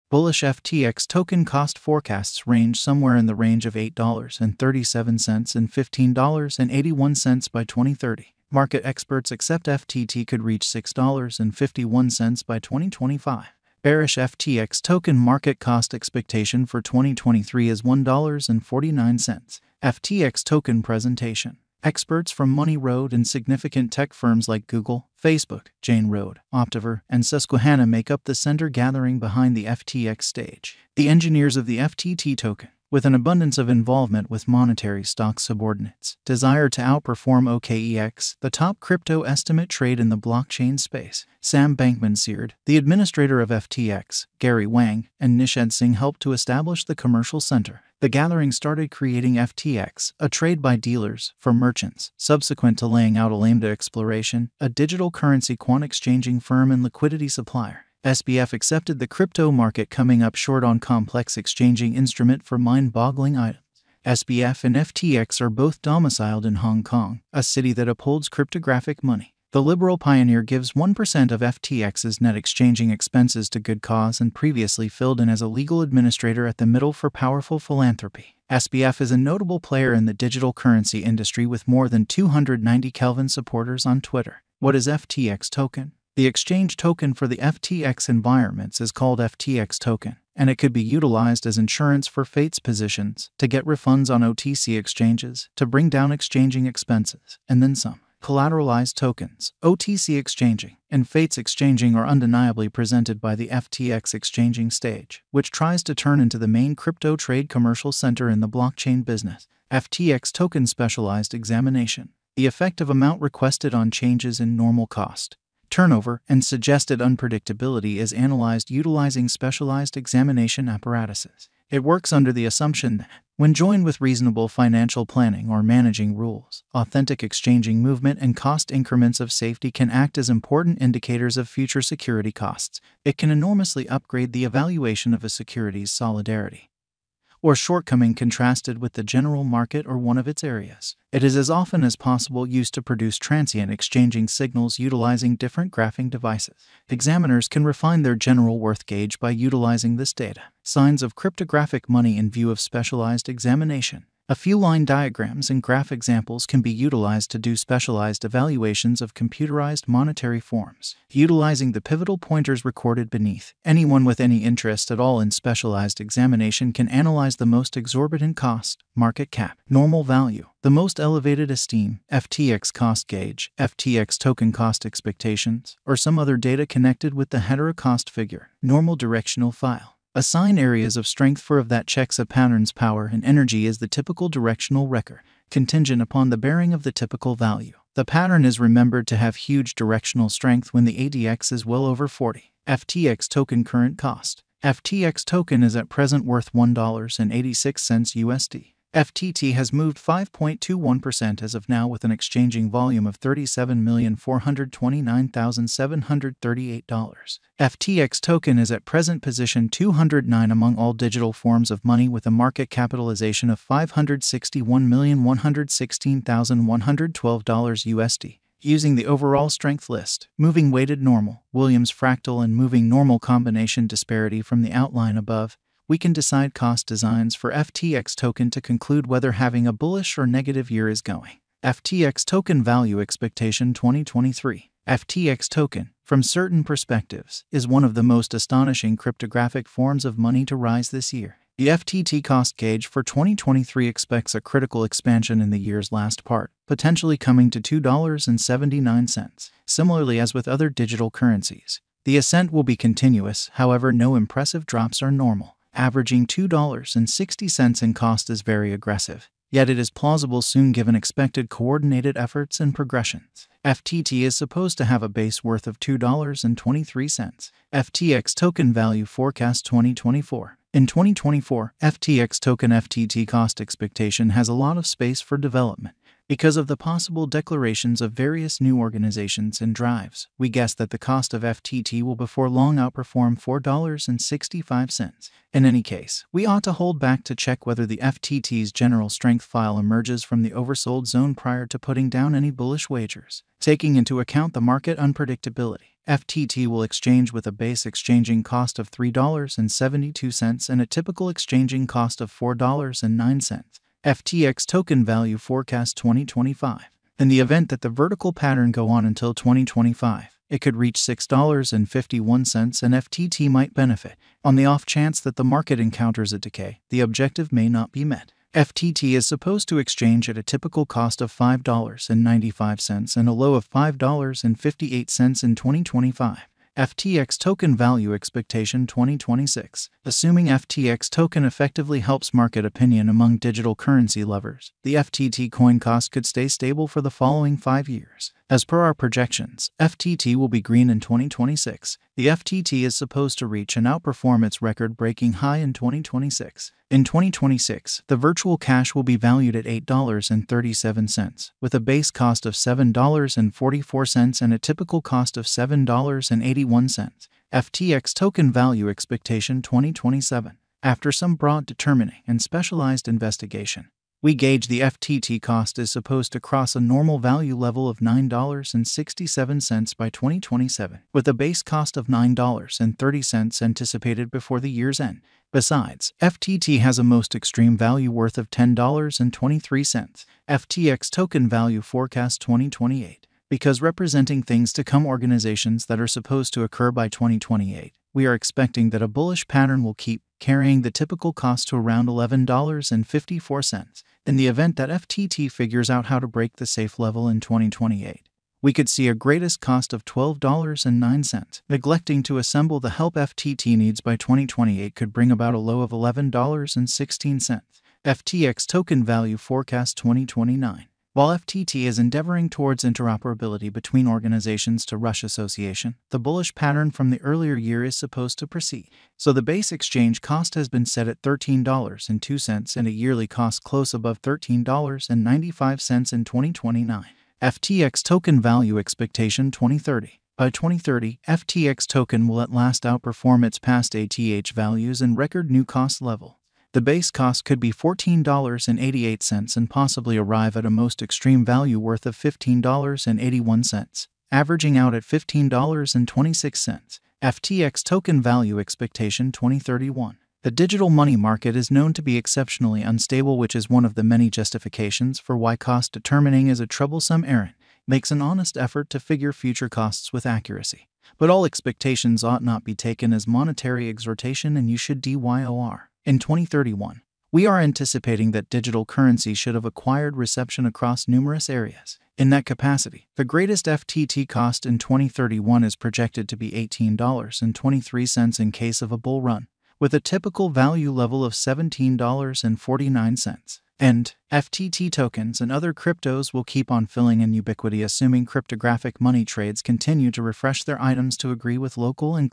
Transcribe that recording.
Bullish FTX token cost forecasts range somewhere in the range of $8.37 and $15.81 by 2030. Market experts accept FTT could reach $6.51 by 2025. Bearish FTX token market cost expectation for 2023 is $1.49. FTX token presentation. Experts from Money Road and significant tech firms like Google, Facebook, Jane Road, Optiver, and Susquehanna make up the center gathering behind the FTX stage. The engineers of the FTT token, with an abundance of involvement with monetary stock subordinates, desire to outperform OKEX, the top crypto estimate trade in the blockchain space. Sam Bankman-Fried, the administrator of FTX, Gary Wang, and Nishad Singh helped to establish the commercial center. The gathering started creating FTX, a trade by dealers, for merchants, subsequent to laying out Alameda Exploration, a digital currency quant exchanging firm and liquidity supplier. SBF accepted the crypto market coming up short on complex exchanging instrument for mind-boggling items. SBF and FTX are both domiciled in Hong Kong, a city that upholds cryptographic money. The liberal pioneer gives 1% of FTX's net exchanging expenses to good cause and previously filled in as a legal administrator at the Middle for Powerful Philanthropy. SBF is a notable player in the digital currency industry with more than 290 Kelvin supporters on Twitter. What is FTX token? The exchange token for the FTX environments is called FTX token, and it could be utilized as insurance for FATES positions, to get refunds on OTC exchanges, to bring down exchanging expenses, and then some. Collateralized tokens, OTC exchanging, and FATES exchanging are undeniably presented by the FTX exchanging stage, which tries to turn into the main crypto trade commercial center in the blockchain business. FTX token specialized examination. The effective amount requested on changes in normal cost, turnover, and suggested unpredictability is analyzed utilizing specialized examination apparatuses. It works under the assumption that, when joined with reasonable financial planning or managing rules, authentic exchanging movement and cost increments of safety can act as important indicators of future security costs. It can enormously upgrade the evaluation of a security's solidarity or shortcoming contrasted with the general market or one of its areas. It is as often as possible used to produce transient exchanging signals utilizing different graphing devices. Examiners can refine their general worth gauge by utilizing this data. Signs of cryptographic money in view of specialized examination. A few line diagrams and graph examples can be utilized to do specialized evaluations of computerized monetary forms. Utilizing the pivotal pointers recorded beneath, anyone with any interest at all in specialized examination can analyze the most exorbitant cost, market cap, normal value, the most elevated esteem, FTX cost gauge, FTX token cost expectations, or some other data connected with the header cost figure, normal directional file. Assign areas of strength for of that checks a pattern's power and energy is the typical directional record, contingent upon the bearing of the typical value. The pattern is remembered to have huge directional strength when the ADX is well over 40. FTX token current cost. FTX token is at present worth $1.86 USD. FTT has moved 5.21% as of now with an exchanging volume of $37,429,738. FTX token is at present position 209 among all digital forms of money with a market capitalization of $561,116,112 USD. Using the overall strength list, moving weighted normal, Williams fractal and moving normal combination disparity from the outline above, we can decide cost designs for FTX token to conclude whether having a bullish or negative year is going. FTX token value expectation 2023. FTX token, from certain perspectives, is one of the most astonishing cryptographic forms of money to rise this year. The FTT cost gauge for 2023 expects a critical expansion in the year's last part, potentially coming to $2.79. Similarly as with other digital currencies, the ascent will be continuous, however no impressive drops are normal. Averaging $2.60 in cost is very aggressive, yet it is plausible soon given expected coordinated efforts and progressions. FTT is supposed to have a base worth of $2.23. FTX token value forecast 2024. In 2024, FTX token FTT cost expectation has a lot of space for development. Because of the possible declarations of various new organizations and drives, we guess that the cost of FTT will before long outperform $4.65. In any case, we ought to hold back to check whether the FTT's general strength file emerges from the oversold zone prior to putting down any bullish wagers. Taking into account the market unpredictability, FTT will exchange with a base exchanging cost of $3.72 and a typical exchanging cost of $4.09. FTX token value forecast 2025. In the event that the vertical pattern go on until 2025, it could reach $6.51 and FTT might benefit. On the off chance that the market encounters a decay, the objective may not be met. FTT is supposed to exchange at a typical cost of $5.95 and a low of $5.58 in 2025. FTX token value expectation 2026. Assuming FTX token effectively helps market opinion among digital currency lovers, the FTT coin cost could stay stable for the following 5 years. As per our projections, FTT will be green in 2026. The FTT is supposed to reach and outperform its record-breaking high in 2026. In 2026, the virtual cash will be valued at $8.37, with a base cost of $7.44 and a typical cost of $7.81. FTX token value expectation 2027. After some broad determining and specialized investigation, we gauge the FTT cost is supposed to cross a normal value level of $9.67 by 2027, with a base cost of $9.30 anticipated before the year's end. Besides, FTT has a most extreme value worth of $10.23. FTX token value forecast 2028. Because representing things to come organizations that are supposed to occur by 2028, we are expecting that a bullish pattern will keep carrying the typical cost to around $11.54. In the event that FTT figures out how to break the safe level in 2028, we could see a greatest cost of $12.09. Neglecting to assemble the help FTT needs by 2028 could bring about a low of $11.16. FTX token value forecast 2029. While FTT is endeavoring towards interoperability between organizations to Rush Association, the bullish pattern from the earlier year is supposed to proceed. So the base exchange cost has been set at $13.02 and a yearly cost close above $13.95 in 2029. FTX token value expectation 2030. By 2030, FTX token will at last outperform its past ATH values and record new cost level. The base cost could be $14.88 and possibly arrive at a most extreme value worth of $15.81, averaging out at $15.26. FTX token value expectation 2031. The digital money market is known to be exceptionally unstable, which is one of the many justifications for why cost determining is a troublesome errand. Makes an honest effort to figure future costs with accuracy. But all expectations ought not be taken as monetary exhortation, and you should DYOR. In 2031, we are anticipating that digital currency should have acquired reception across numerous areas. In that capacity, the greatest FTT cost in 2031 is projected to be $18.23 in case of a bull run, with a typical value level of $17.49. And FTT tokens and other cryptos will keep on filling in ubiquity, assuming cryptographic money trades continue to refresh their items to agree with local and